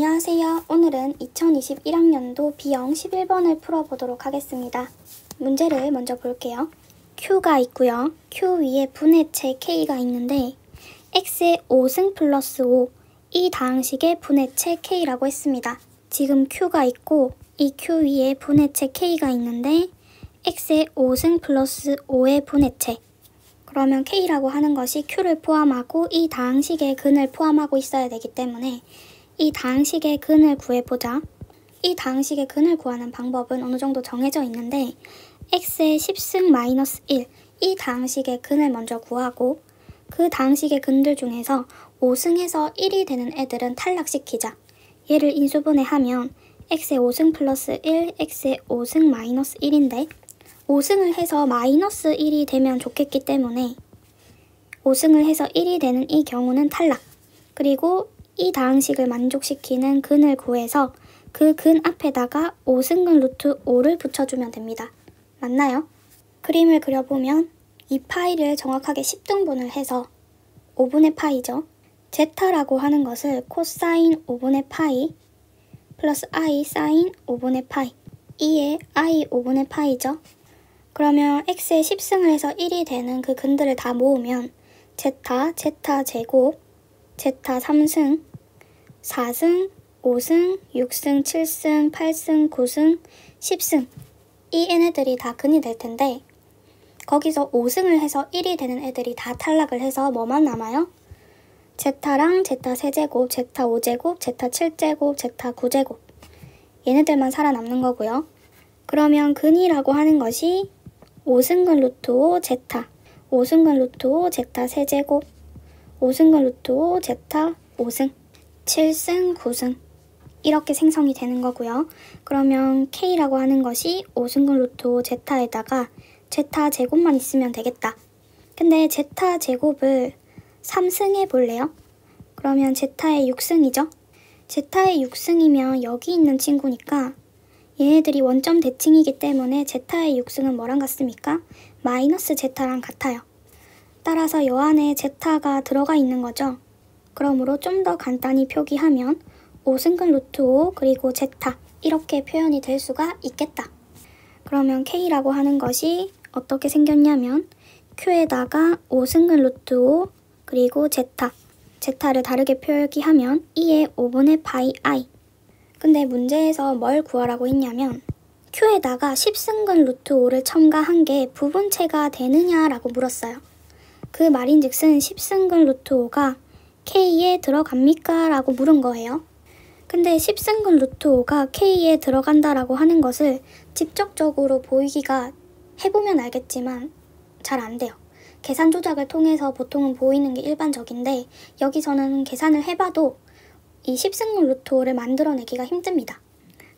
안녕하세요. 오늘은 2021학년도 B형 11번을 풀어보도록 하겠습니다. 문제를 먼저 볼게요. Q가 있고요. Q 위에 분해체 K가 있는데 X의 5승 플러스 5, 이 다항식의 분해체 K라고 했습니다. 지금 Q가 있고 이 Q 위에 분해체 K가 있는데 X의 5승 플러스 5의 분해체, 그러면 K라고 하는 것이 Q를 포함하고 이 다항식의 근을 포함하고 있어야 되기 때문에 이 다항식의 근을 구해보자. 이 다항식의 근을 구하는 방법은 어느 정도 정해져 있는데 x의 10승 마이너스 1, 이 다항식의 근을 먼저 구하고 그 다항식의 근들 중에서 5승에서 1이 되는 애들은 탈락시키자. 얘를 인수분해하면 x의 5승 플러스 1, x의 5승 마이너스 1인데 5승을 해서 마이너스 1이 되면 좋겠기 때문에 5승을 해서 1이 되는 이 경우는 탈락. 그리고 이 다항식을 만족시키는 근을 구해서 그 근 앞에다가 5승근 루트 5를 붙여주면 됩니다. 맞나요? 그림을 그려보면 이 파이를 정확하게 10등분을 해서 5분의 파이죠. 제타라고 하는 것을 코사인 5분의 파이 플러스 i 사인 5분의 파이, 2의 i 5분의 파이죠. 그러면 x의 10승을 해서 1이 되는 그 근들을 다 모으면 제타, 제타 제곱, 제타 3승, 4승, 5승, 6승, 7승, 8승, 9승, 10승, 이 n애들이 다 근이 될 텐데 거기서 5승을 해서 1이 되는 애들이 다 탈락을 해서 뭐만 남아요? 제타랑 제타 세제곱, 제타 5제곱, 제타 7제곱, 제타 9제곱, 얘네들만 살아남는 거고요. 그러면 근이라고 하는 것이 5승근 루트 5 제타, 5승근 루트 5 제타 세제곱, 5승근 루트 5 제타 5승, 7승, 9승, 이렇게 생성이 되는 거고요. 그러면 K라고 하는 것이 5승근 루트 5 제타에다가 제타 제곱만 있으면 되겠다. 근데 제타 제곱을 3승해 볼래요? 그러면 제타의 6승이죠? 제타의 6승이면 여기 있는 친구니까 얘네들이 원점 대칭이기 때문에 제타의 6승은 뭐랑 같습니까? 마이너스 제타랑 같아요. 따라서 요 안에 제타가 들어가 있는 거죠. 그러므로 좀 더 간단히 표기하면 5승근 루트 5 그리고 제타, 이렇게 표현이 될 수가 있겠다. 그러면 K라고 하는 것이 어떻게 생겼냐면 Q에다가 5승근 루트 5 그리고 제타, 제타를 다르게 표기하면 2의 5분의 파이 i. 근데 문제에서 뭘 구하라고 했냐면 Q에다가 10승근 루트 5를 첨가한 게 부분체가 되느냐라고 물었어요. 그 말인즉슨 10승근 루트 5가 K에 들어갑니까? 라고 물은 거예요. 근데 10승근 루트 5가 K에 들어간다라고 하는 것을 직접적으로 보이기가, 해보면 알겠지만 잘 안 돼요. 계산 조작을 통해서 보통은 보이는 게 일반적인데 여기서는 계산을 해봐도 이 10승근 루트 5를 만들어내기가 힘듭니다.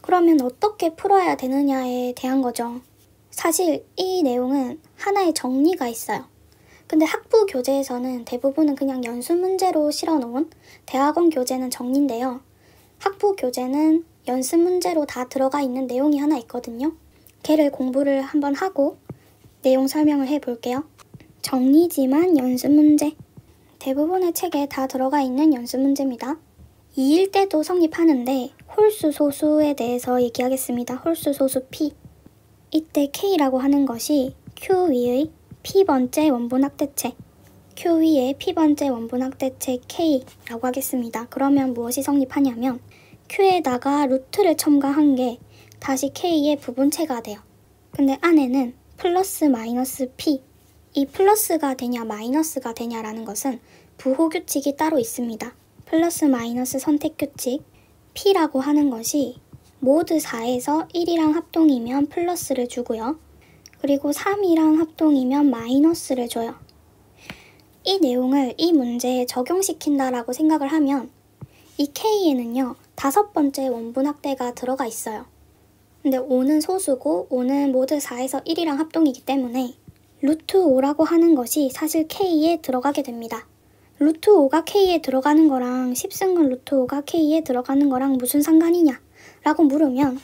그러면 어떻게 풀어야 되느냐에 대한 거죠. 사실 이 내용은 하나의 정리가 있어요. 근데 학부 교재에서는 대부분은 그냥 연수 문제로 실어놓은 대학원 교재는 정리인데요. 학부 교재는 연습 문제로 다 들어가 있는 내용이 하나 있거든요. 걔를 공부를 한번 하고 내용 설명을 해볼게요. 정리지만 연습 문제. 대부분의 책에 다 들어가 있는 연습 문제입니다. 2일 때도 성립하는데 홀수 소수에 대해서 얘기하겠습니다. 홀수 소수 P. 이때 K라고 하는 것이 Q 위의 P번째 원분학대체, Q 위에 P번째 원분학대체 K라고 하겠습니다. 그러면 무엇이 성립하냐면 Q에다가 루트를 첨가한 게 다시 K의 부분체가 돼요. 근데 안에는 플러스 마이너스 P, 이 플러스가 되냐 마이너스가 되냐라는 것은 부호규칙이 따로 있습니다. 플러스 마이너스 선택규칙. P라고 하는 것이 모드 4에서 1이랑 합동이면 플러스를 주고요. 그리고 3이랑 합동이면 마이너스를 줘요. 이 내용을 이 문제에 적용시킨다라고 생각을 하면 이 K에는요 5번째 원분학대가 들어가 있어요. 근데 5는 소수고 5는 모드 4에서 1이랑 합동이기 때문에 루트 5라고 하는 것이 사실 K에 들어가게 됩니다. 루트 5가 K에 들어가는 거랑 10승근 루트 5가 K에 들어가는 거랑 무슨 상관이냐 라고 물으면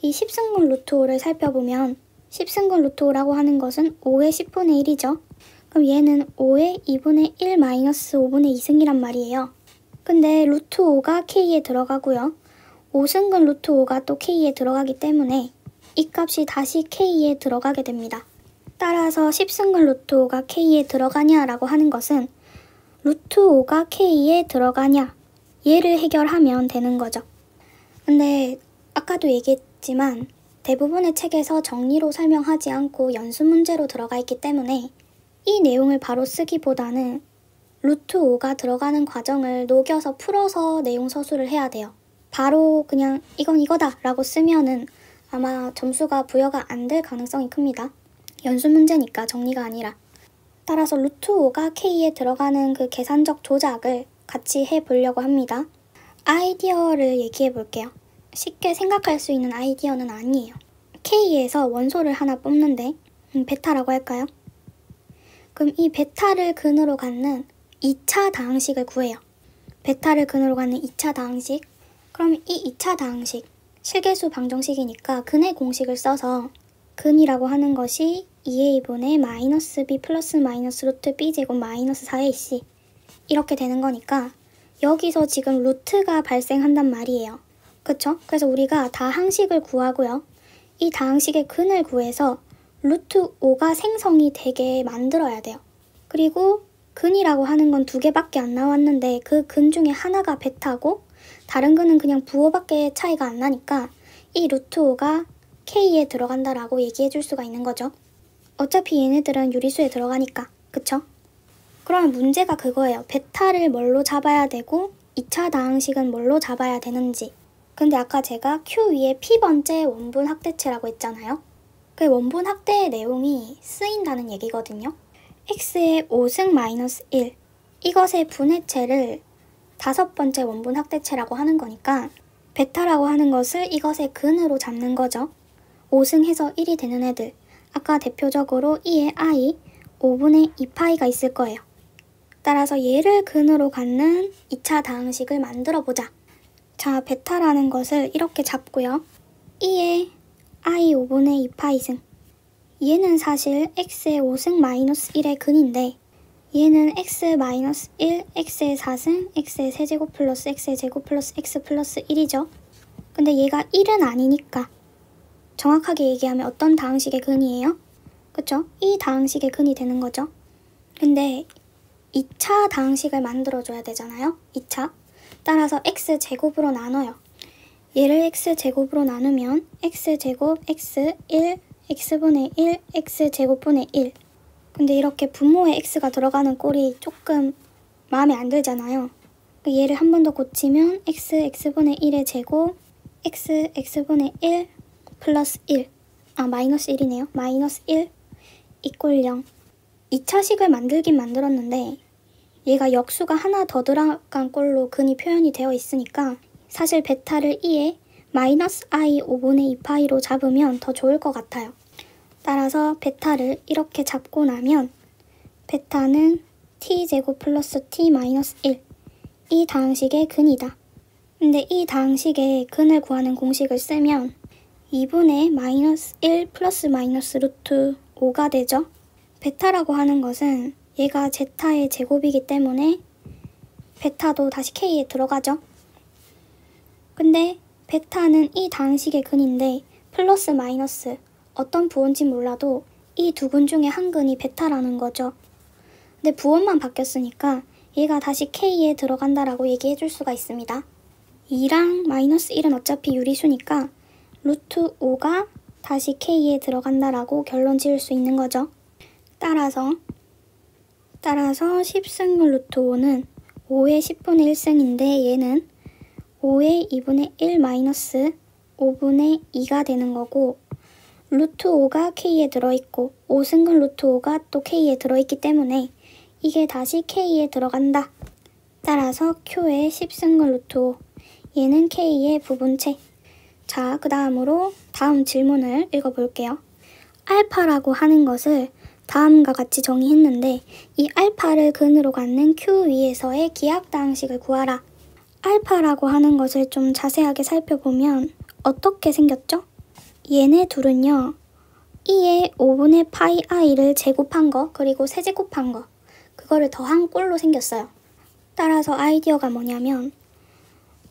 이 10승근 루트 5를 살펴보면 10승근 루트 5라고 하는 것은 5의 10분의 1이죠. 그럼 얘는 5의 2분의 1 마이너스 5분의 2승이란 말이에요. 근데 루트 5가 K에 들어가고요. 5승근 루트 5가 또 k에 들어가기 때문에 이 값이 다시 k에 들어가게 됩니다. 따라서 10승근 루트 5가 k에 들어가냐라고 하는 것은 루트 5가 k에 들어가냐 얘를 해결하면 되는 거죠. 근데 아까도 얘기했지만 대부분의 책에서 정리로 설명하지 않고 연습 문제로 들어가 있기 때문에 이 내용을 바로 쓰기보다는 루트 5가 들어가는 과정을 녹여서 풀어서 내용 서술을 해야 돼요. 바로 그냥 이건 이거다 라고 쓰면은 아마 점수가 부여가 안 될 가능성이 큽니다. 연습 문제니까 정리가 아니라. 따라서 루트 5가 k에 들어가는 그 계산적 조작을 같이 해보려고 합니다. 아이디어를 얘기해 볼게요. 쉽게 생각할 수 있는 아이디어는 아니에요. k에서 원소를 하나 뽑는데 베타라고 할까요? 그럼 이 베타를 근으로 갖는 2차 다항식을 구해요. 베타를 근으로 갖는 2차 다항식. 그럼 이 2차 다항식, 실계수 방정식이니까 근의 공식을 써서 근이라고 하는 것이 2a분의 마이너스 b 플러스 마이너스 루트 b제곱 마이너스 4ac 이렇게 되는 거니까 여기서 지금 루트가 발생한단 말이에요. 그쵸? 그래서 우리가 다항식을 구하고요. 이 다항식의 근을 구해서 루트 5가 생성이 되게 만들어야 돼요. 그리고 근이라고 하는 건 2개밖에 안 나왔는데 그 근 중에 하나가 베타고 다른 근은 그냥 부호밖에 차이가 안 나니까 이 루트 5가 k에 들어간다라고 얘기해 줄 수가 있는 거죠. 어차피 얘네들은 유리수에 들어가니까. 그쵸? 그러면 문제가 그거예요. 베타를 뭘로 잡아야 되고 2차 다항식은 뭘로 잡아야 되는지. 근데 아까 제가 Q 위에 P번째 원분 확대체라고 했잖아요. 그 원분 확대의 내용이 쓰인다는 얘기거든요. X의 5승 마이너스 1 이것의 분해체를 5번째 원분 확대체라고 하는 거니까 베타라고 하는 것을 이것의 근으로 잡는 거죠. 5승 해서 1이 되는 애들. 아까 대표적으로 2의 i 5분의 2파이가 있을 거예요. 따라서 얘를 근으로 갖는 2차 다항식을 만들어 보자. 자, 베타라는 것을 이렇게 잡고요. 2의 i 5분의 2파이승. 얘는 사실 x의 5승 마이너스 1의 근인데 얘는 x 마이너스 1, x의 4승, x의 세제곱 플러스 x의 제곱 플러스 x 플러스 1이죠. 근데 얘가 1은 아니니까 정확하게 얘기하면 어떤 다항식의 근이에요? 그쵸? 이 다항식의 근이 되는 거죠. 근데 2차 다항식을 만들어줘야 되잖아요. 2차. 따라서 x제곱으로 나눠요. 얘를 x제곱으로 나누면 x제곱 x 1, x분의 1, x제곱분의 1. 근데 이렇게 분모에 x가 들어가는 꼴이 조금 마음에 안 들잖아요. 얘를 한 번 더 고치면 x분의 1의 제곱 x분의 1 플러스 1 마이너스 1이네요. 마이너스 1 이꼴 0. 2차식을 만들긴 만들었는데 얘가 역수가 하나 더 들어간 꼴로 근이 표현이 되어 있으니까 사실 베타를 2에 마이너스 i 5분의 2파이로 잡으면 더 좋을 것 같아요. 따라서 베타를 이렇게 잡고 나면 베타는 t제곱 플러스 t 마이너스 1 이 다항식의 근이다. 근데 이 다항식의 근을 구하는 공식을 쓰면 2분의 마이너스 1 플러스 마이너스 루트 5가 되죠. 베타라고 하는 것은 얘가 제타의 제곱이기 때문에 베타도 다시 k에 들어가죠. 근데 베타는 이 다항식의 근인데 플러스 마이너스 어떤 부호인지 몰라도 이 두 근 중에 한 근이 베타라는 거죠. 근데 부호만 바뀌었으니까 얘가 다시 k에 들어간다라고 얘기해 줄 수가 있습니다. 2랑 마이너스 1은 어차피 유리수니까 루트 5가 다시 k에 들어간다라고 결론 지을 수 있는 거죠. 따라서 10승 루트 5는 5의 10분의 1승인데 얘는 5의 2분의 1 마이너스 5분의 2가 되는 거고 루트 5가 k에 들어있고 5승근 루트 5가 또 k에 들어있기 때문에 이게 다시 k에 들어간다. 따라서 q의 10승근 루트 5 얘는 k의 부분체. 자, 그 다음으로 다음 질문을 읽어볼게요. 알파라고 하는 것을 다음과 같이 정의했는데 이 알파를 근으로 갖는 q 위에서의 기하다항식을 구하라. 알파라고 하는 것을 좀 자세하게 살펴보면 어떻게 생겼죠? 얘네 둘은요. 2의 5분의 파이 i를 제곱한 거 그리고 세제곱한 거 그거를 더한 꼴로 생겼어요. 따라서 아이디어가 뭐냐면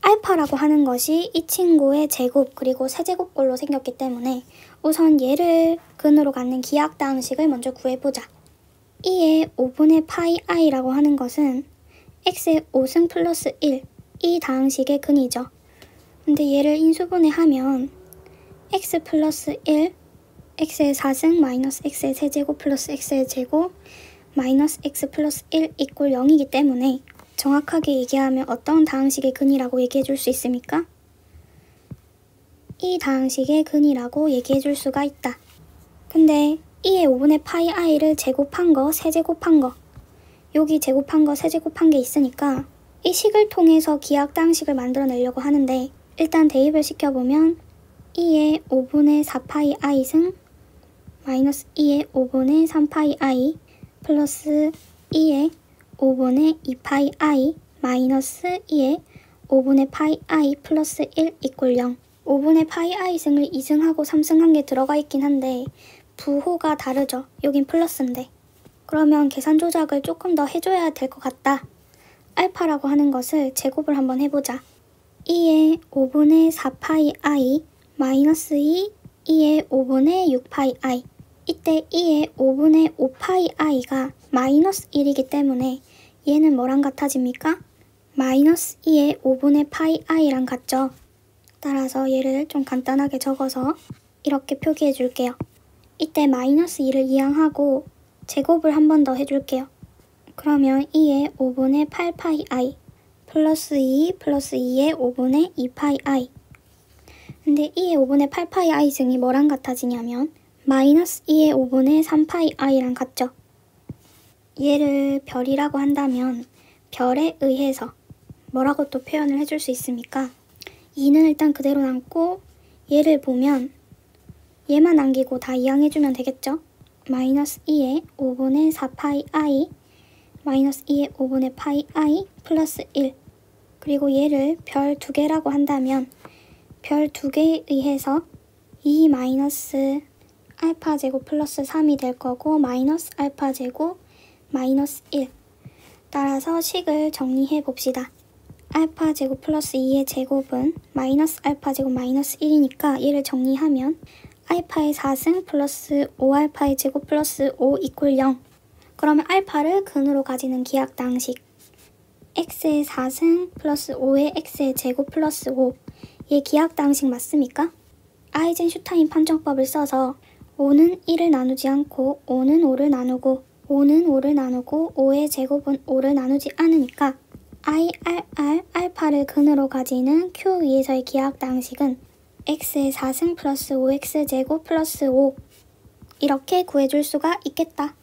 알파라고 하는 것이 이 친구의 제곱 그리고 세제곱꼴로 생겼기 때문에 우선 얘를 근으로 갖는 기하당식을 먼저 구해보자. 2의 5분의 파이 i라고 하는 것은 x의 5승 플러스 1, 이 다항식의 근이죠. 근데 얘를 인수분해하면 x 플러스 1, x의 4승 마이너스 x의 세제곱 플러스 x의 제곱 마이너스 x 플러스 1 이꼴 0이기 때문에 정확하게 얘기하면 어떤 다항식의 근이라고 얘기해 줄 수 있습니까? 이 다항식의 근이라고 얘기해 줄 수가 있다. 근데 2의 5분의 파이 i를 제곱한 거, 세제곱한 거, 여기 제곱한 거, 세제곱한 게 있으니까 이 식을 통해서 기하당식을 만들어내려고 하는데 일단 대입을 시켜보면 2의 5분의 4파이 i승 마이너스 2의 5분의 3파이 i 플러스 2의 5분의 2파이 i 마이너스 2의 5분의 파이 i 플러스 1 이꼴 0. 5분의 파이 i 승을 2승하고 3승한 게 들어가 있긴 한데 부호가 다르죠. 여긴 플러스인데. 그러면 계산 조작을 조금 더 해줘야 될 것 같다. 알파라고 하는 것을 제곱을 한번 해보자. 2의 5분의 4파이 i 마이너스 2의 5분의 6파이 i. 이때 2의 5분의 5파이 i가 마이너스 1이기 때문에 얘는 뭐랑 같아집니까? 마이너스 2의 5분의 파이 i랑 같죠. 따라서 얘를 좀 간단하게 적어서 이렇게 표기해 줄게요. 이때 마이너스 2를 이항하고 제곱을 한 번 더 해줄게요. 그러면 2의 5분의 8파이 i 플러스 2 플러스 2의 5분의 2파이 i. 근데 2의 5분의 8파이 i 승이 뭐랑 같아지냐면 마이너스 2의 5분의 3파이 i랑 같죠. 얘를 별이라고 한다면 별에 의해서 뭐라고 또 표현을 해줄 수 있습니까? 2는 일단 그대로 남고 얘를 보면 얘만 남기고 다 이항해주면 되겠죠? 마이너스 2의 5분의 4파이 i 마이너스 2의 5분의 파이 i 플러스 1. 그리고 얘를 별 2개라고 한다면 별 2개에 의해서 2 마이너스 알파 제곱 플러스 3이 될 거고 마이너스 알파 제곱 마이너스 1. 따라서 식을 정리해 봅시다. 알파 제곱 플러스 2의 제곱은 마이너스 알파 제곱 마이너스 1이니까 얘를 정리하면 알파의 4승 플러스 5알파의 제곱 플러스 5 이꼴 0. 그러면 알파를 근으로 가지는 기하당식 x의 4승 플러스 5의 x의 제곱 플러스 5. 얘 기하당식 맞습니까? 아이젠슈타인 판정법을 써서 5는 1을 나누지 않고 5는 5를 나누고 5는 5를 나누고 5의 제곱은 5를 나누지 않으니까 IRR 알파를 근으로 가지는 Q 위에서의 기하당식은 x의 4승 플러스 5x 제곱 플러스 5 이렇게 구해줄 수가 있겠다.